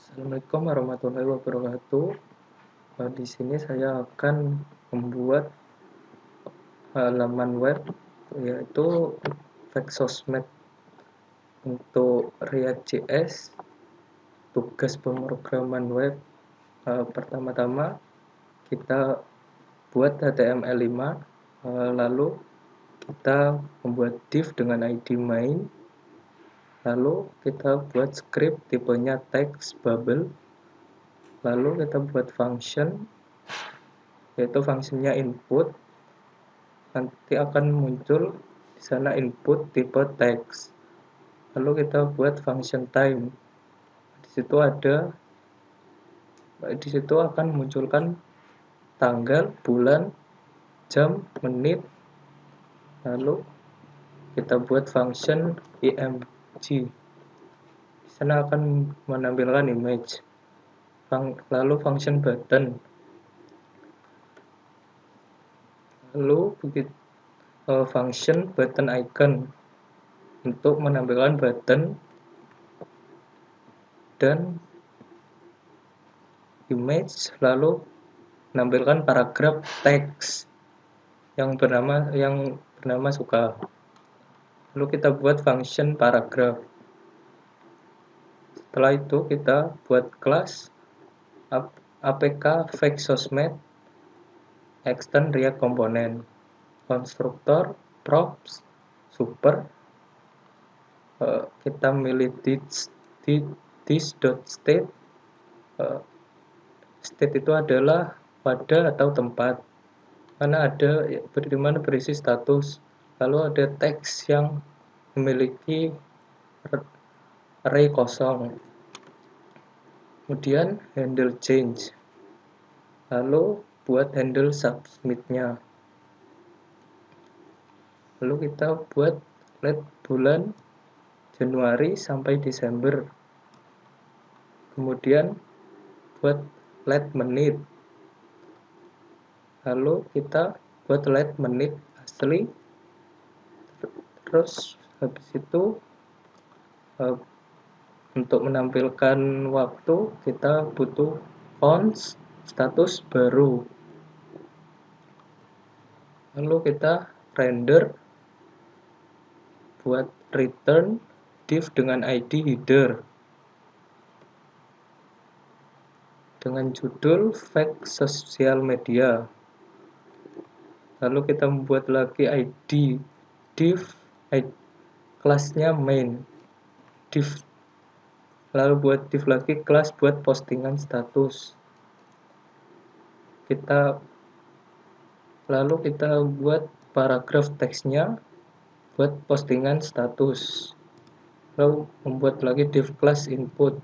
Assalamualaikum warahmatullahi wabarakatuh. Di sini saya akan membuat halaman web, yaitu Sosmed untuk React.js. Tugas pemrograman web, pertama-tama kita buat HTML5, lalu kita membuat div dengan ID main, lalu kita buat script tipenya text bubble, lalu kita buat function, yaitu fungsinya input. Nanti akan muncul di sana input tipe text. Lalu kita buat function time. Di situ akan munculkan tanggal, bulan, jam, menit. Lalu kita buat function img. Di sana akan menampilkan image. Lalu function button. Lalu function button icon untuk menampilkan button dan image, lalu menampilkan paragraf teks yang bernama suka. Lalu kita buat function paragraf. Setelah itu kita buat kelas apk fake sosmed extend react component, konstruktor props super. Kita milih this.state. State itu adalah wadah atau tempat, mana berisi status. Lalu ada teks yang memiliki array kosong. Kemudian handle change. Lalu buat handle submit-nya. Lalu kita buat let bulan Januari sampai Desember. Kemudian buat let menit. Lalu kita buat let menit asli. Terus habis itu untuk menampilkan waktu kita butuh once status baru. Lalu kita render, buat return div dengan ID header dengan judul fake sosial media. Lalu kita membuat lagi ID div, kelasnya main div. Lalu buat div lagi kelas buat postingan status. Lalu kita buat paragraf teksnya buat postingan status. Lalu membuat lagi div class input,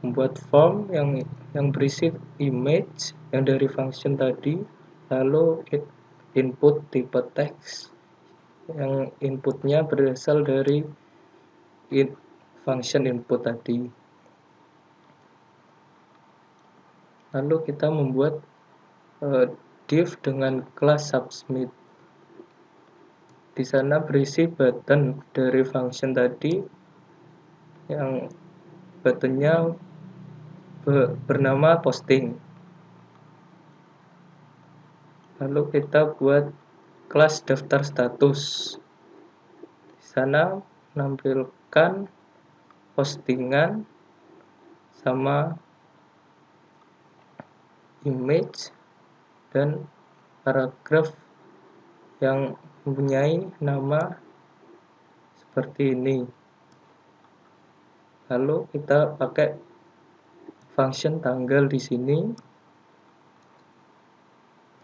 membuat form yang berisi image yang dari function tadi. Lalu input tipe teks yang inputnya berasal dari function input tadi. Lalu kita membuat div dengan kelas submit. Di sana berisi button dari function tadi, yang buttonnya bernama posting. Lalu kita buat kelas daftar status. Di sana menampilkan postingan sama image dan paragraf yang mempunyai nama seperti ini. Lalu kita pakai function tanggal di sini.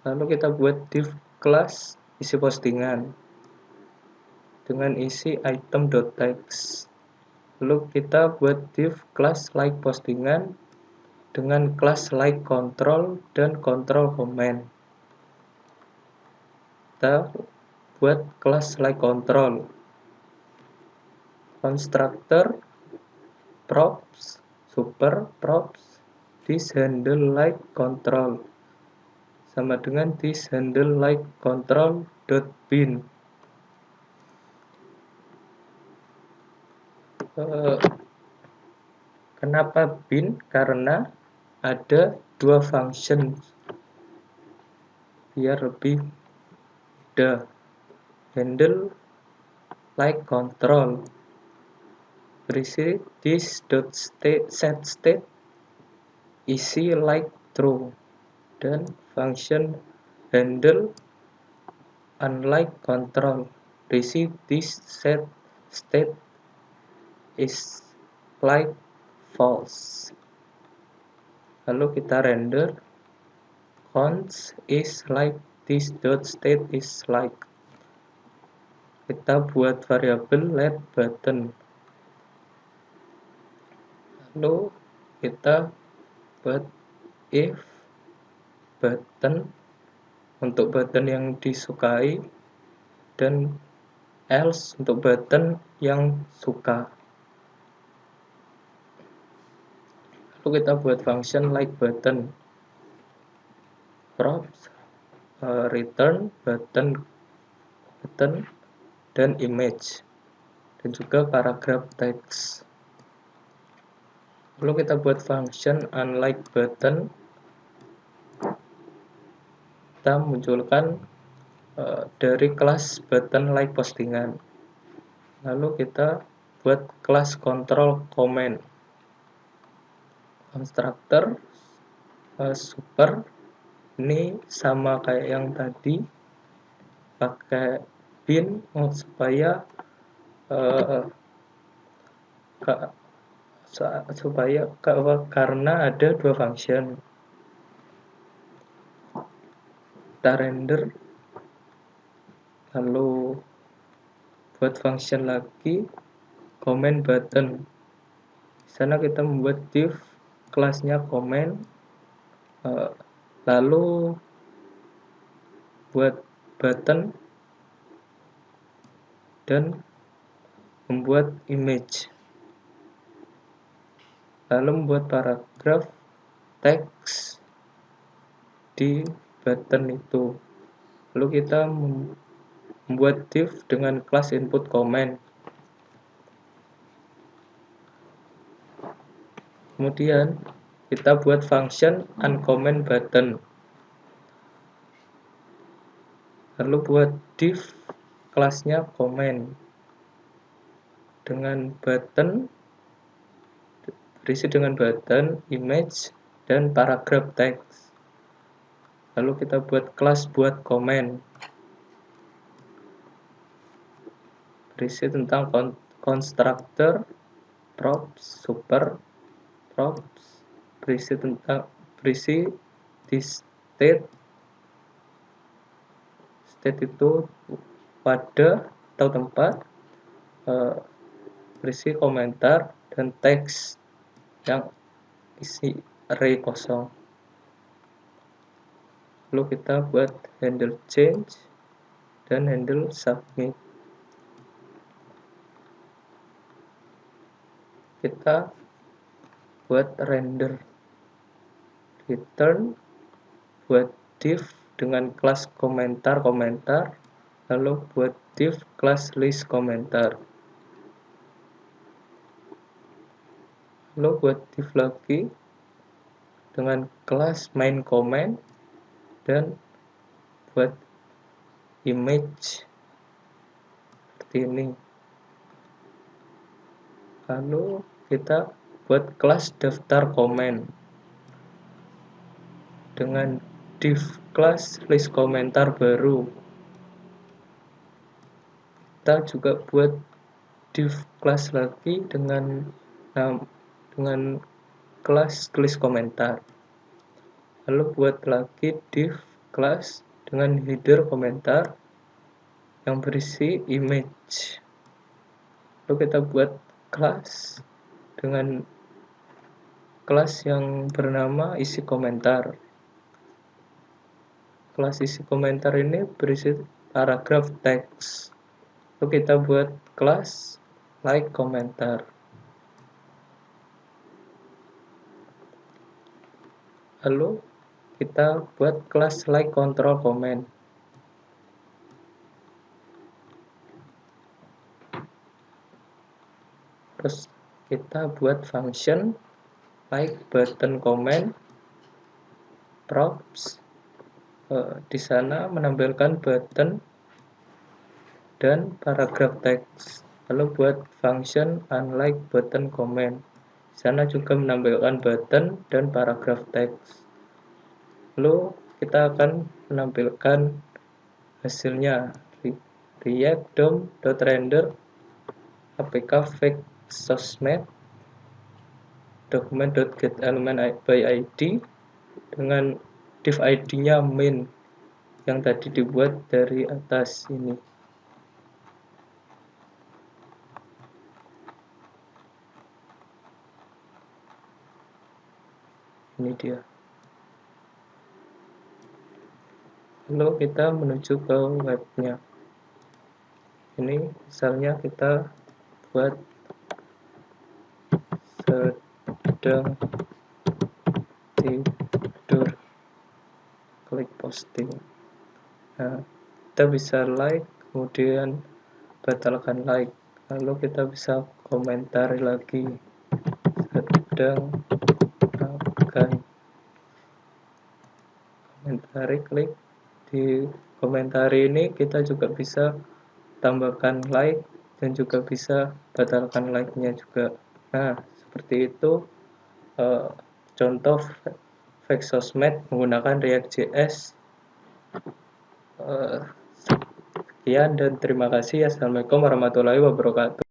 Lalu kita buat div kelas isi postingan dengan isi item.text. Lalu kita buat div kelas like postingan dengan kelas like control dan control comment. Kita buat kelas like control, constructor props super props this handle like control sama dengan this handle like control dot bin. Kenapa bin? Karena ada dua function biar lebih mudah. Handle like control, berisi set state isi like true, dan function handle unlike control, berisi set state is like false. Lalu kita render const is like state is like. Kita buat variabel let button. Lalu kita buat if button untuk button yang disukai dan else untuk button yang suka. Lalu kita buat function like button, props, return button dan image, dan juga paragraph text. Lalu kita buat function unlike button, kita munculkan dari kelas button like postingan. Lalu kita buat kelas control comment, constructor super, ini sama kayak yang tadi, pakai bin supaya karena ada dua function. Kita render, lalu buat function lagi comment button. Di sana kita membuat div kelasnya comment, lalu buat button dan membuat image, lalu membuat paragraph text di button itu. Lalu kita membuat div dengan kelas input comment. Kemudian kita buat function uncomment button. Lalu buat div kelasnya comment dengan button, berisi dengan button, image, dan paragraph text. Lalu kita buat kelas buat comment, berisi tentang constructor, props, super, props, berisi di state itu pada atau tempat, berisi komentar dan teks yang isi array kosong. Lalu kita buat handle change dan handle submit. Kita buat render, return, buat div dengan kelas komentar, lalu buat div kelas list komentar, lalu buat div lagi dengan kelas main comment dan buat image seperti ini. Lalu kita buat kelas daftar komen dengan div kelas list komentar baru. Kita juga buat div kelas lagi dengan kelas list komentar. Lalu buat lagi div kelas dengan header komentar yang berisi image. Lalu kita buat kelas dengan kelas yang bernama isi komentar. Kelas isi komentar ini berisi paragraph text. Lalu kita buat kelas like komentar. Lalu kita buat kelas like control comment. Terus kita buat function like button comment, props. Di sana menampilkan button dan paragraf teks. Lalu buat function unlike button comment. Di sana juga menampilkan button dan paragraf teks. Lalu kita akan menampilkan hasilnya. React DOM.render apk fake sosmed document.getElementById dengan div id-nya main yang tadi dibuat dari atas ini. Ini dia. Lalu kita menuju ke webnya. Ini misalnya kita buat sedang tidur, klik posting. Nah, kita bisa like, kemudian batalkan like, lalu kita bisa komentari lagi, sedang akan komentari, klik di komentari ini. Kita juga bisa tambahkan like dan juga bisa batalkan like-nya juga. Nah, seperti itu contoh fake sosmed menggunakan React.js. Sekian dan terima kasih. Assalamualaikum warahmatullahi wabarakatuh.